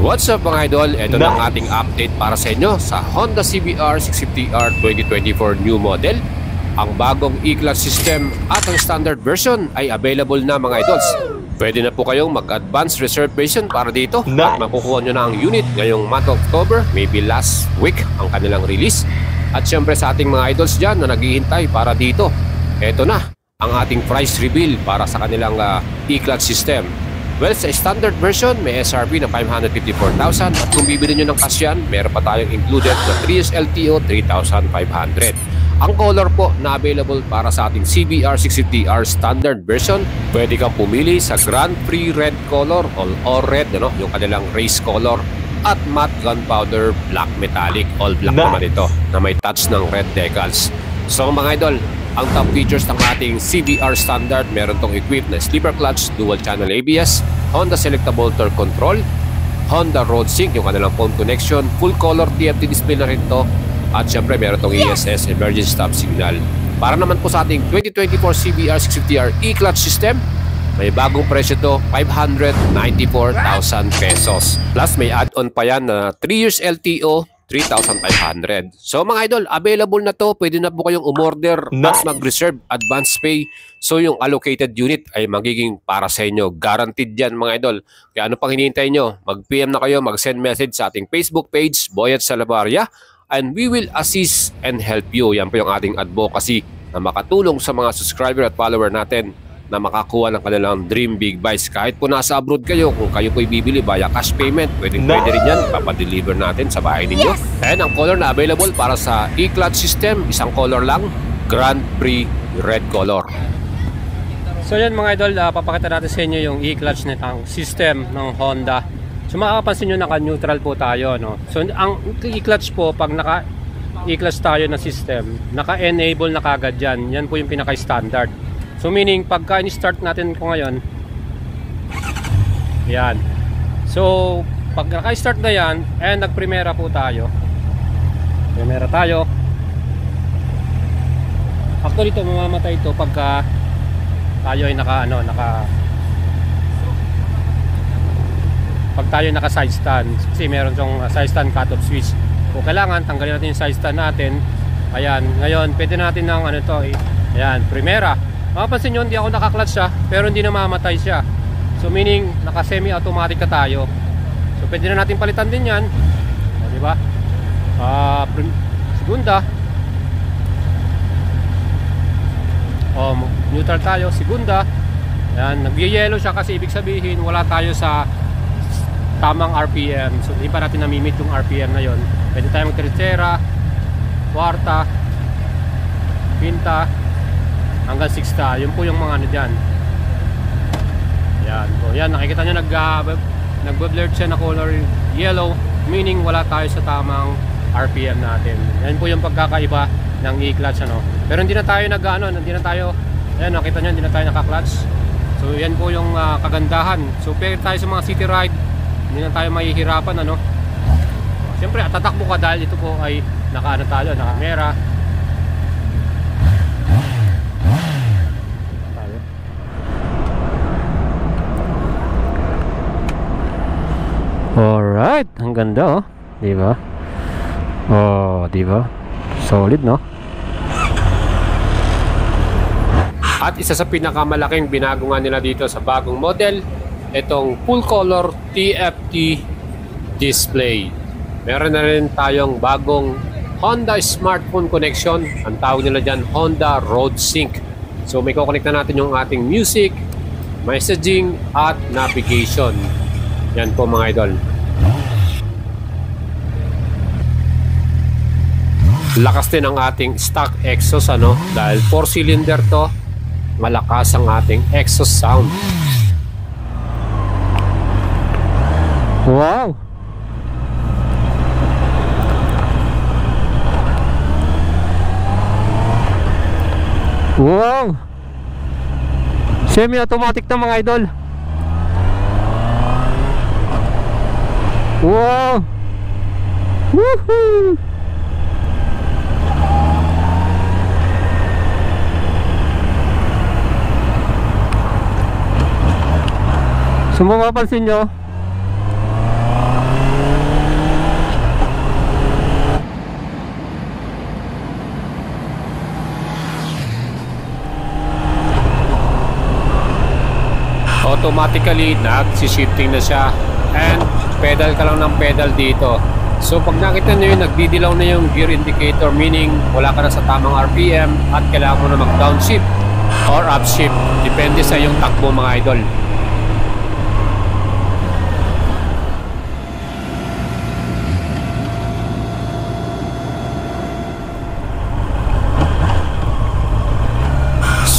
What's up mga idol? Ito na ang ating update para sa inyo sa Honda CBR 650R 2024 new model. Ang bagong E-Clutch system at ang standard version ay available na mga idols. Pwede na po kayong mag-advance reservation para dito at makukuha nyo na ang unit ngayong month of October, maybe last week ang kanilang release. At syempre sa ating mga idols dyan na naghihintay para dito, ito na ang ating price reveal para sa kanilang E-Clutch system. Well, sa standard version, may SRP na 554,000 at kung bibili nyo ng cash yan, meron pa tayong included na 3 years LTO, 3,500. Ang color po na available para sa ating CBR 650R standard version, pwede kang pumili sa Grand Prix Red color or red, yung kanilang race color, at matte gunpowder black metallic, all black naman ito, na may touch ng red decals. So mga idol, ang top features ng ating CBR standard, meron tong equipped na sleeper clutch, dual channel ABS, Honda selectable torque control, Honda road sync, yung kanilang phone connection, full color TFT display na rin to, at syempre meron tong ESS emergency stop signal. Para naman po sa ating 2024 CBR 650R E-Clutch system, may bagong presyo to, 594,000 pesos. Plus may add-on pa yan na 3 years LTO, 3,500. So mga idol, available na to. Pwede na po kayong umorder at mag-reserve advance pay. So yung allocated unit ay magiging para sa inyo. Guaranteed yan mga idol. Kaya ano pang hinihintay nyo? Mag-PM na kayo, mag-send message sa ating Facebook page, Boyet Salabarria, and we will assist and help you. Yan po yung ating advocacy na makatulong sa mga subscriber at follower natin na makakuha ng kanilang dream big buys. Kahit po nasa abroad kayo, kung kayo po'y bibili via cash payment, pwede rin yan, papadeliver natin sa bahay ninyo. And ang color na available para sa E-Clutch system, isang color lang, Grand Prix Red color. So yan mga idol, papakita natin sa inyo yung E-Clutch nitong system ng Honda. So makakapansin nyo, naka-neutral po tayo, no? So ang E-Clutch po, pag naka-E-Clutch tayo na system, naka-enable na kagad yan. Yan po yung pinaka-standard. So meaning, pagka in-start natin po ngayon, yan. So, pag naka-start na yan, and nag-primera po tayo. Primera tayo. Actually, ito, mamamatay ito pagka tayo ay pag tayo naka-side stand. Kasi meron yung side stand cut-off switch. Kung kailangan, tanggalin natin yung side stand natin. Ayan, ngayon, pwede natin ng ayan, primera. Mapapansin nyo, hindi ako naka-clutch siya, pero hindi na mamatay siya. So meaning, naka-semi-automatic ka tayo. So pwede na natin palitan din yan. O, diba? Segunda. O, neutral tayo. Segunda. Ayan, nag-yellow siya kasi ibig sabihin, wala tayo sa tamang RPM. So hindi pa natin namimit yung RPM na yon. Pwede tayo mag-tercera, kwarta, quinta, hanggang 6th. Yun po yung mga dyan. Yan po. Yan, nakikita nyo nagbe-blur siya na color yellow, meaning wala tayo sa tamang RPM natin. Yan po yung pagkakaiba ng E-Clutch, pero hindi na tayo hindi na tayo, ayan, nakita nyo, hindi na tayo naka-clutch. So yan po yung kagandahan. So pwede tayo sa mga city ride, hindi na tayo mahihirapan, siyempre tatakbo ka dahil ito po ay naka-camera. Alright, ang ganda, di ba? Oh, di ba? Solid, no? At isa sa pinakamalaking binago nga nila dito sa bagong model, itong full color TFT display. Meron na rin tayong bagong Honda smartphone connection. Ang tawag nila dyan, Honda Road Sync. So may kukonekta natin yung ating music, messaging, at navigation. Yan po mga idol. Lakas din ang ating stock exhaust, dahil 4-cylinder to, malakas ang ating exhaust sound. Wow! Wow! Semi-automatic na mga idol. Wow! Woohoo! So mapapansin nyo, automatically nagsi-shifting na siya, and pedal ka lang ng pedal dito. So pag nakita nyo yung nagdidilaw na yung gear indicator, meaning wala ka na sa tamang RPM at kailangan mo na mag-downshift or upshift, depende sa yung takbo mga idol.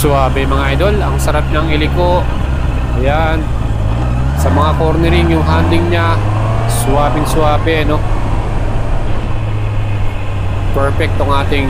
Suabe mga idol, ang sarap ng iliko. Ayan, sa mga cornering yung handling niya, suwabing suwabe, no? Perfect tong ating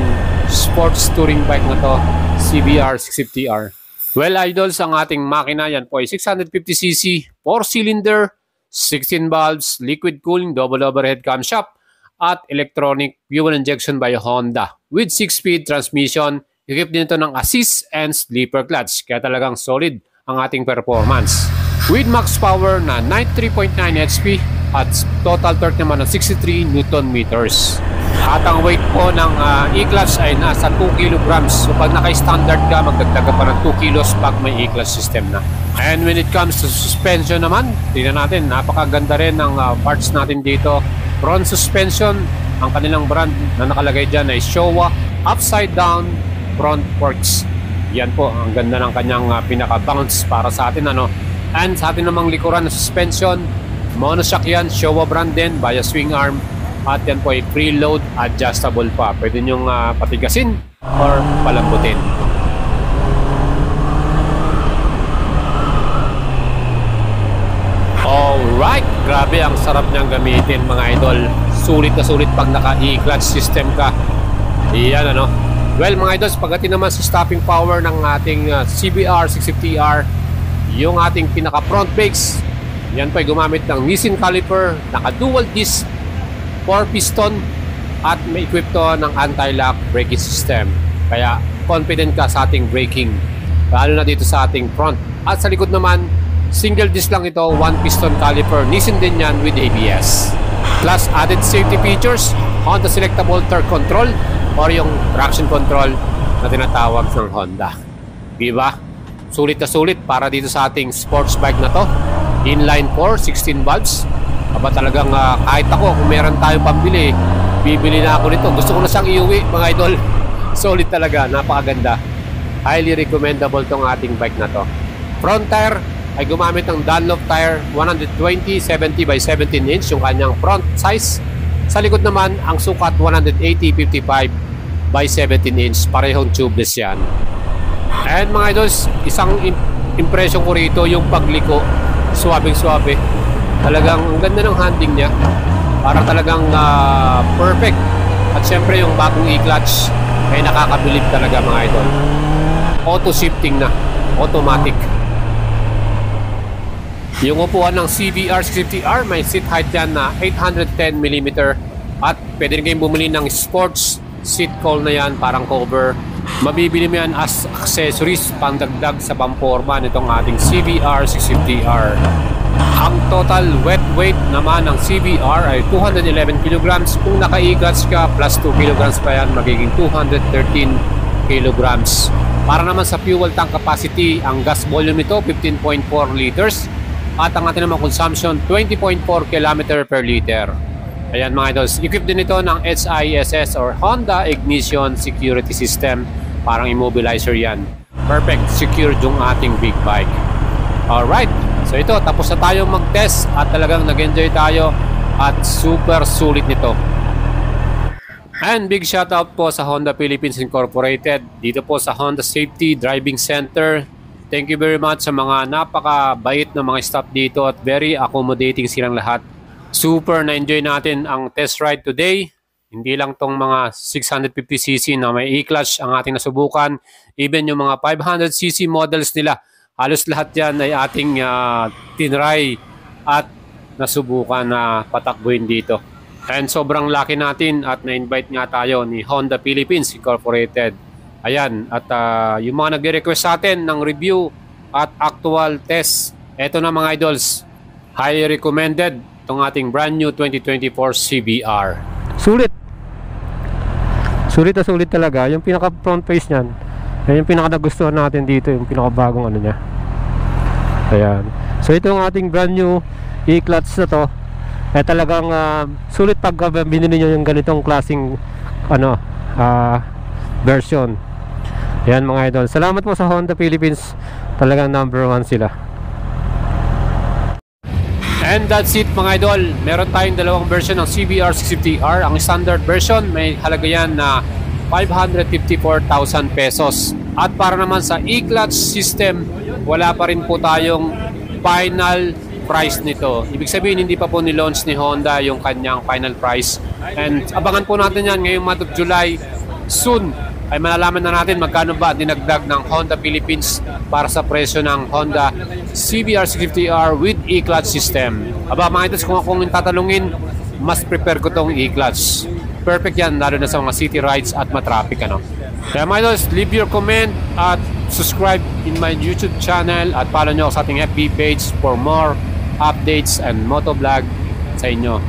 sports touring bike na to, CBR 650R. Well idols, ang ating makina yan po ay 650cc, 4-cylinder, 16 valves, liquid cooling, double overhead camshaft, at electronic fuel injection by Honda with 6-speed transmission. Equipped din ito ng assist and sleeper clutch, kaya talagang solid ang ating performance. With max power na 93.9 HP at total torque naman ng 63 Newton meters. At ang weight po ng e-clutch ay nasa 2 kilograms. So pag naka-standard ka, magdagdag pa ng 2 kilos pag may e-clutch system na. And when it comes to suspension naman, tingnan natin, napakaganda rin ng parts natin dito. Front suspension, ang kanilang brand na nakalagay dyan ay Showa upside down front forks. Yan po, ang ganda ng kanyang pinaka-bounce para sa atin, ano. And sa atin namang likuran na suspension, monoshock yan, Showa brand din, via swing arm. At yan po ay preload adjustable pa. Pwede nyong patigasin or palambutin. Alright, grabe ang sarap niyang gamitin mga idol. Sulit na sulit pag naka e-clutch system ka. Iyan ano. Well mga idols, pagdating naman sa stopping power ng ating CBR 650R, yung ating pinaka front brakes, yan po ay gumamit ng Nissin caliper, naka dual disc, 4-piston, at may equip to ng anti-lock braking system. Kaya confident ka sa ating braking, lalo na dito sa ating front. At sa likod naman, single disc lang ito, 1-piston caliper, Nissin din yan with ABS. Plus added safety features, Honda selectable torque control or yung traction control na tinatawag ng Honda. Diba? Sulit na sulit para dito sa ating sports bike na to. Inline 4, 16 valves. Aba talagang kahit ako, kung meron tayong pambili, bibili na ako nito. Gusto ko na siyang iuwi mga idol. Solid talaga, napakaganda. Highly recommendable tong ating bike na to. Front tire ay gumamit ng Dunlop tire 120/70 by 17 inch yung kanyang front size. Sa likod naman, ang sukat 180/55 by 17 inch. Parehong tubeless yan. And mga idols, isang impression ko rito yung pagliko. Suwabing-suwabe. Talagang ang ganda ng handling niya. Para talagang perfect. At syempre yung bagong e-clutch ay nakakabilib talaga mga idol. Auto shifting na. Automatic. Yung upuan ng CBR 650R, may seat height yan na 810mm. At pwede rin kayong bumili ng sports seat cowl na yan, parang cover. Mabibili mo yan as accessories pangdagdag sa pamporma nitong ating CBR 650R. Ang total wet weight naman ng CBR ay 211 kg. Kung naka-e-clutch ka, plus 2 kg pa yan, magiging 213 kg. Para naman sa fuel tank capacity, ang gas volume nito 15.4 liters. At ang ating naman consumption 20.4 km per liter. Ayan mga idols, equipped din ito ng HISS or Honda Ignition Security System. Parang immobilizer yan. Perfect, secured yung ating big bike. Alright, so ito, tapos na tayong mag-test at talagang nag-enjoy tayo at super sulit nito. And big shoutout po sa Honda Philippines Incorporated, dito po sa Honda Safety Driving Center. Thank you very much sa mga napakabait na mga staff dito at very accommodating silang lahat. Super na-enjoy natin ang test ride today. Hindi lang tong mga 650cc na may e-clutch ang ating nasubukan. Even yung mga 500cc models nila, halos lahat yan ay ating tinry at nasubukan na patakbuhin dito. And sobrang lucky natin at na-invite nga tayo ni Honda Philippines Incorporated. Ayan, at yung mga nagre-request sa atin ng review at actual test, eto na mga idols, highly recommended itong ating brand new 2024 CBR. Sulit. Sulit na sulit talaga. Yung pinaka front face niyan, yan yung pinaka nagustuhan natin dito, yung pinaka bagong ano niya. Ayan. So ito ang ating brand new e-clutch na to. Talagang sulit pag binili nyo yung ganitong klaseng version. Yan mga idol. Salamat po sa Honda Philippines. Talagang number 1 sila. And that's it mga idol. Meron tayong dalawang version ng CBR 650R. Ang standard version may halaga yan na 554,000 pesos. At para naman sa e-clutch system, wala pa rin po tayong final price nito. Ibig sabihin hindi pa po ni-launch ni Honda yung kanyang final price. And abangan po natin yan ngayong month of July. Soon ay malalaman na natin magkano ba dinagdag ng Honda Philippines para sa presyo ng Honda CBR 650R with e-clutch system. Aba mga ito, kung akong tatalungin, mas prepare ko tong e-clutch. Perfect yan, lalo na sa mga city rides at matraffic Kaya mga ito, leave your comment at subscribe in my YouTube channel at follow nyo ako sa ating FB page for more updates and motovlog sa inyo.